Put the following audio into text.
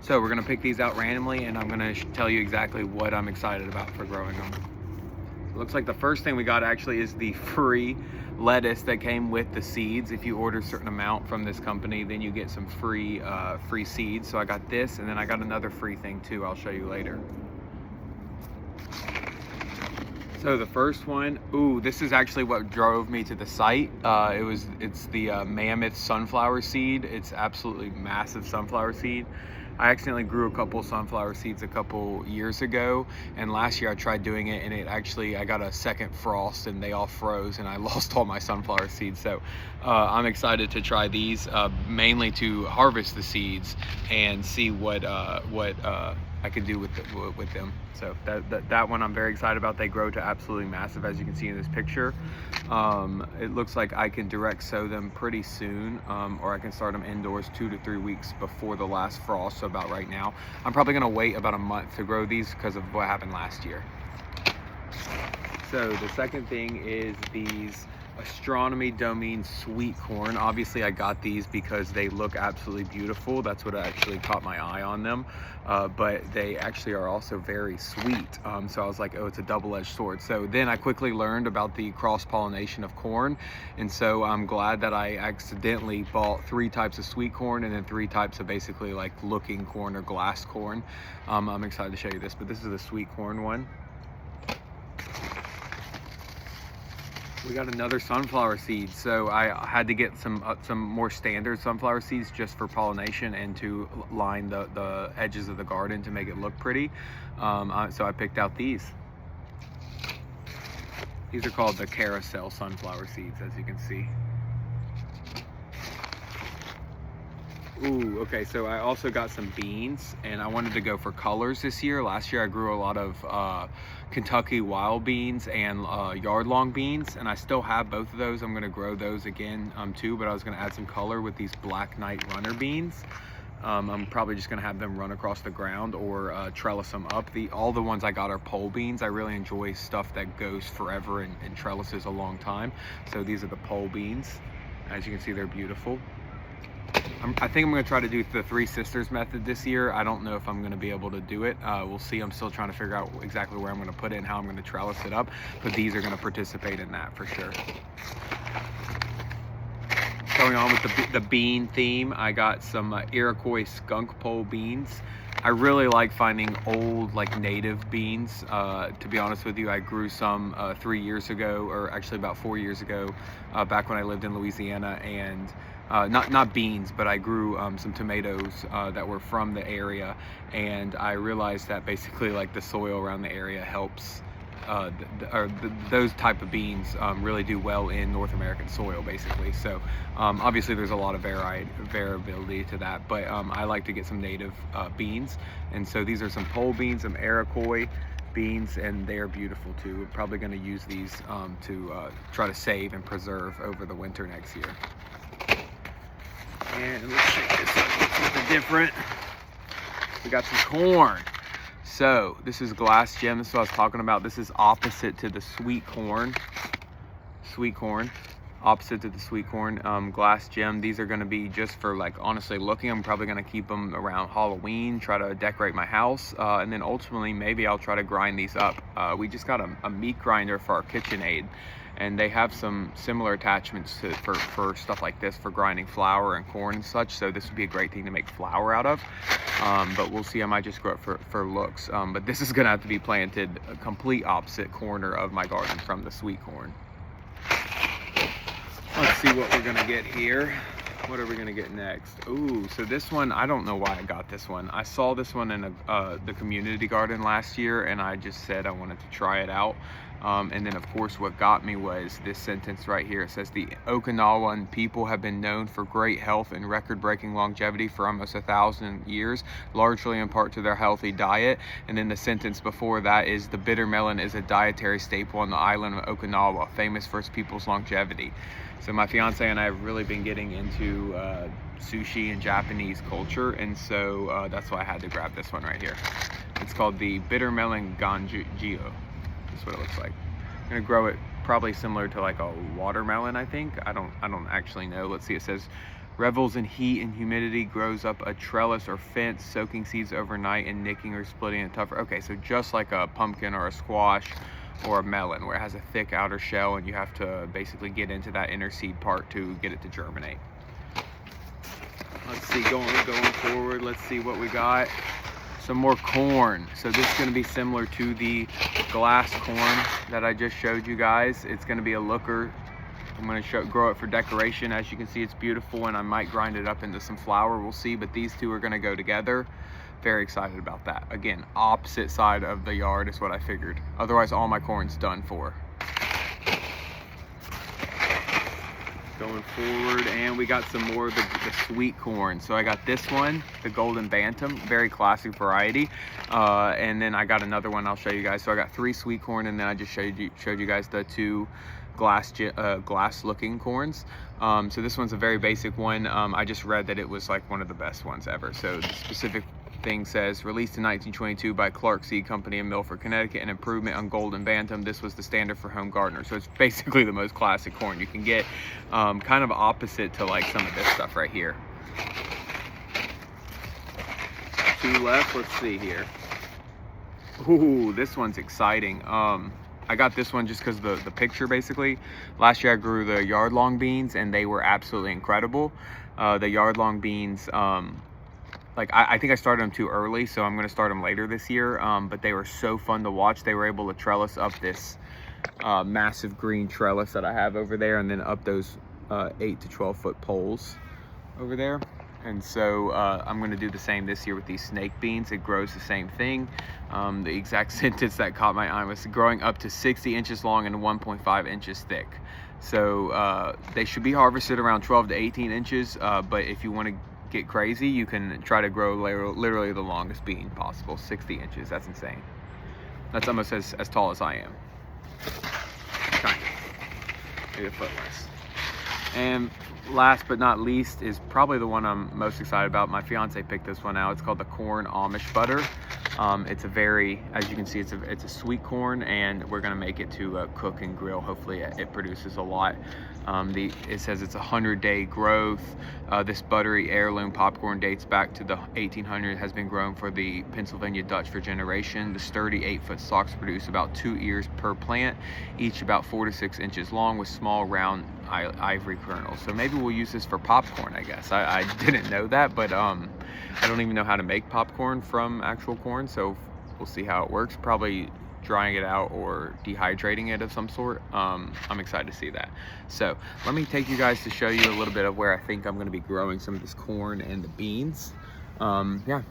So we're gonna pick these out randomly, and I'm gonna tell you exactly what I'm excited about for growing them. It looks like the first thing we got actually is the free lettuce that came with the seeds. If you order a certain amount from this company, then you get some free seeds. So I got this, and then I got another free thing too. I'll show you later. So the first one, this is actually what drove me to the site. It's the mammoth sunflower seed. It's absolutely massive sunflower seed. I accidentally grew a couple sunflower seeds a couple years ago, and last year I tried doing it, and I got a second frost and they all froze, and I lost all my sunflower seeds. So I'm excited to try these, mainly to harvest the seeds and see what I could do with them. So that one I'm very excited about. They grow to absolutely massive, as you can see in this picture. It looks like I can direct sow them pretty soon, or I can start them indoors 2 to 3 weeks before the last frost. So about right now, I'm probably gonna wait about a month to grow these because of what happened last year. So the second thing is these astronomy domain sweet corn. Obviously I got these because they look absolutely beautiful. That's what actually caught my eye on them, but they actually are also very sweet. So I was like, oh, it's a double-edged sword. So then I quickly learned about the cross-pollination of corn, and so I'm glad that I accidentally bought 3 types of sweet corn and then 3 types of basically like looking corn or glass corn. I'm excited to show you this, but this is the sweet corn one. We got another sunflower seed. So I had to get some more standard sunflower seeds just for pollination and to line the edges of the garden to make it look pretty. So I picked out these. These are called the carousel sunflower seeds, as you can see. Okay, so I also got some beans, and I wanted to go for colors this year. Last year I grew a lot of Kentucky wild beans and yard long beans, and I still have both of those. I'm gonna grow those again too, but I was gonna add some color with these Black Knight runner beans. I'm probably just gonna have them run across the ground or trellis them up. All the ones I got are pole beans. I really enjoy stuff that goes forever and trellises a long time. So these are the pole beans. As you can see, they're beautiful. I think I'm going to try to do the 3 sisters method this year. I don't know if I'm going to be able to do it. We'll see. I'm still trying to figure out exactly where I'm going to put it and how I'm going to trellis it up, but these are going to participate in that for sure. Going on with the bean theme, I got some Iroquois skunk pole beans. I really like finding old, like native beans. To be honest with you, I grew some 3 years ago, or actually about 4 years ago, back when I lived in Louisiana, and not beans, but I grew some tomatoes that were from the area, and I realized that basically like the soil around the area helps those type of beans really do well in North American soil, basically. So obviously there's a lot of variability to that, but I like to get some native beans, and so these are some pole beans, some Iroquois beans, and they are beautiful too. We're probably going to use these to try to save and preserve over the winter next year. And let's check this out, something different. We got some corn. So this is glass gem. This is what I was talking about. This is opposite to the sweet corn. Opposite to the sweet corn. Glass gem. These are going to be just for, like, honestly looking. I'm probably going to keep them around Halloween, try to decorate my house, and then ultimately maybe I'll try to grind these up. We just got a meat grinder for our KitchenAid, and they have some similar attachments for stuff like this, for grinding flour and corn and such. So this would be a great thing to make flour out of. But we'll see. I might just grow it for looks. But this is going to have to be planted a complete opposite corner of my garden from the sweet corn. Let's see what we're gonna get here. What are we gonna get next? So this one, I don't know why I got this one. I saw this one in the community garden last year, and I just said I wanted to try it out. And then of course what got me was this sentence right here. It says, the Okinawan people have been known for great health and record-breaking longevity for almost 1,000 years, largely in part to their healthy diet. And then the sentence before that is, the bitter melon is a dietary staple on the island of Okinawa, famous for its people's longevity. So my fiance and I have really been getting into sushi and Japanese culture, and so that's why I had to grab this one right here. It's called the bitter melon ganjio. That's what it looks like. I'm gonna grow it probably similar to like a watermelon, I think. I don't actually know. Let's see. It says Revels in heat and humidity, grows up a trellis or fence, soaking seeds overnight and nicking or splitting it tougher. Okay, so just like a pumpkin or a squash or a melon, where it has a thick outer shell and you have to basically get into that inner seed part to get it to germinate. Let's see, going forward, let's see what we got. Some more corn. So this is going to be similar to the glass corn that I just showed you guys. It's going to be a looker. I'm going to grow it for decoration. As you can see, it's beautiful, and I might grind it up into some flour. We'll see, but these two are going to go together. Very excited about that. Again, opposite side of the yard is what I figured. Otherwise, all my corn's done for. Going forward, and we got some more of the sweet corn. So I got this one, the Golden Bantam, very classic variety. And then I got another one I'll show you guys. So I got 3 sweet corn, and then I just showed you guys the 2 glass looking corns. So this one's a very basic one. I just read that it was like one of the best ones ever. So the specific thing says, released in 1922 by Clark Seed Company in Milford, Connecticut, an improvement on Golden Bantam. This was the standard for home gardeners. So it's basically the most classic corn you can get, kind of opposite to like some of this stuff right here. 2 left, let's see here. Ooh, this one's exciting. I got this one just because of the picture, basically. Last year I grew the yard-long beans, and they were absolutely incredible. The yard-long beans, I think I started them too early, so I'm going to start them later this year. But they were so fun to watch. They were able to trellis up this massive green trellis that I have over there, and then up those 8 to 12 foot poles over there. And so I'm going to do the same this year with these snake beans. It grows the same thing. The exact sentence that caught my eye was growing up to 60 inches long and 1.5 inches thick. So they should be harvested around 12 to 18 inches. But if you want to get crazy, you can try to grow literally the longest bean possible, 60 inches. That's insane. That's almost as tall as I am. Kind of. Maybe a foot less. And last but not least is probably the one I'm most excited about. My fiance picked this one out. It's called the corn Amish butter. It's a very, as you can see, it's a sweet corn, and we're gonna make it to cook and grill. Hopefully it produces a lot. It says it's 100-day growth. This buttery heirloom popcorn dates back to the 1800s, has been grown for the Pennsylvania Dutch for generations. The sturdy 8-foot stalks produce about 2 ears per plant, each about 4 to 6 inches long, with small round ivory kernels. So maybe we'll use this for popcorn, I guess. I didn't know that, but I don't even know how to make popcorn from actual corn, so we'll see how it works. Probably drying it out or dehydrating it of some sort. I'm excited to see that. So let me take you guys to show you a little bit of where I think I'm going to be growing some of this corn and the beans. Yeah,